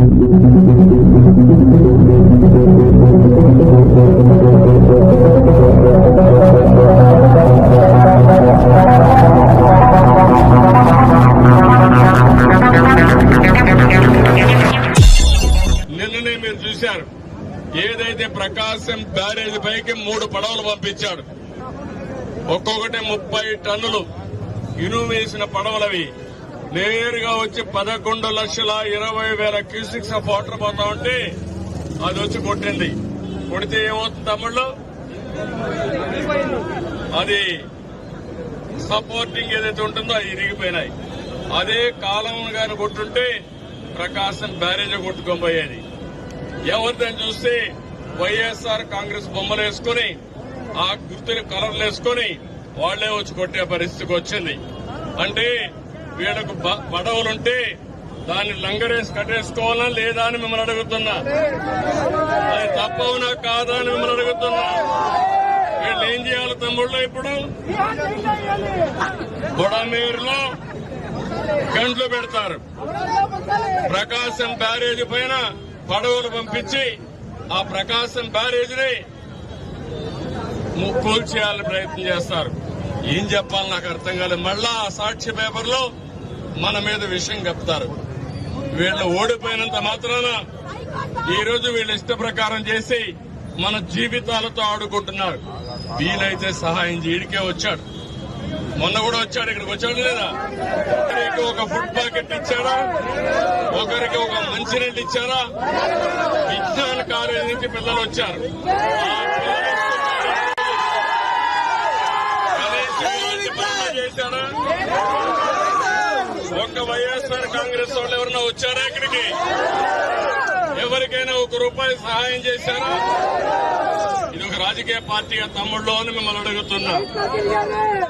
నిన్ననే మీరు చూశారు, ఏదైతే ప్రకాశం బ్యారేజ్ పైకి 3 పడవలు పంపించాడు. ఒక్కొక్కటి 30 టన్నులు ఇనుము వేసిన పడవలవి నేరుగా వచ్చి 11,20,000 క్యూసిక్స్ ఆఫ్ వాటర్ పోతా ఉంటే అది వచ్చి కొట్టింది. కొడితే ఏమవుతుంది తమ్ముళ్ళు? అది సపోర్టింగ్ ఏదైతే ఉంటుందో అది ఇరిగిపోయినాయి. అదే కాలం గాని కొట్టుంటే ప్రకాశం బ్యారేజ్ కొట్టుకోబోయేది. ఎవరిదని చూస్తే వైఎస్ఆర్ కాంగ్రెస్ బొమ్మలు వేసుకుని ఆ గుర్తుని కలర్లు వేసుకుని వాళ్లే వచ్చి కొట్టే పరిస్థితికి వచ్చింది. అంటే వీళ్ళకు పడవలుంటే దాన్ని లంగరేసి కట్టేసుకోవాలా లేదా అని మిమ్మల్ని అడుగుతున్నా. అది తప్పవునా కాదా అని మిమ్మల్ని అడుగుతున్నా. వీళ్ళు ఏం చేయాలి తమ్ముళ్ళు? ఇప్పుడు బుడమేరులో గంటలు పెడతారు. ప్రకాశం బ్యారేజ్ పైన పడవలు పంపించి ఆ ప్రకాశం బ్యారేజ్ ని కూల్చేయాలని ప్రయత్నం చేస్తారు. ఏం చెప్పాలి నాకు అర్థం కాలేదు. మళ్ళా ఆ సాక్షి పేపర్లో మన మీద విషయం చెప్తారు. వీళ్ళు ఓడిపోయినంత మాత్రాన ఈరోజు వీళ్ళ ఇష్ట ప్రకారం చేసి మన జీవితాలతో ఆడుకుంటున్నారు. వీలైతే సహాయం చేయడికే వచ్చాడు. మొన్న కూడా వచ్చాడు, ఇక్కడికి వచ్చాడు లేదా? ఒకరికి ఒక ఫుడ్ ప్యాకెట్ ఇచ్చారా? ఒకరికి ఒక మంచినీళ్ళు ఇచ్చారా? విజ్ఞాన కాలేజీ నుంచి పిల్లలు వచ్చారు. చేశారా? ఒక్క వైఎస్ఆర్ కాంగ్రెస్ వాళ్ళు ఎవరన్నా వచ్చారా ఇక్కడికి? ఎవరికైనా ₹1 సహాయం చేశారా? ఇది ఒక రాజకీయ పార్టీగా తమ్ముళ్ళు అని మిమ్మల్ని అడుగుతున్నా.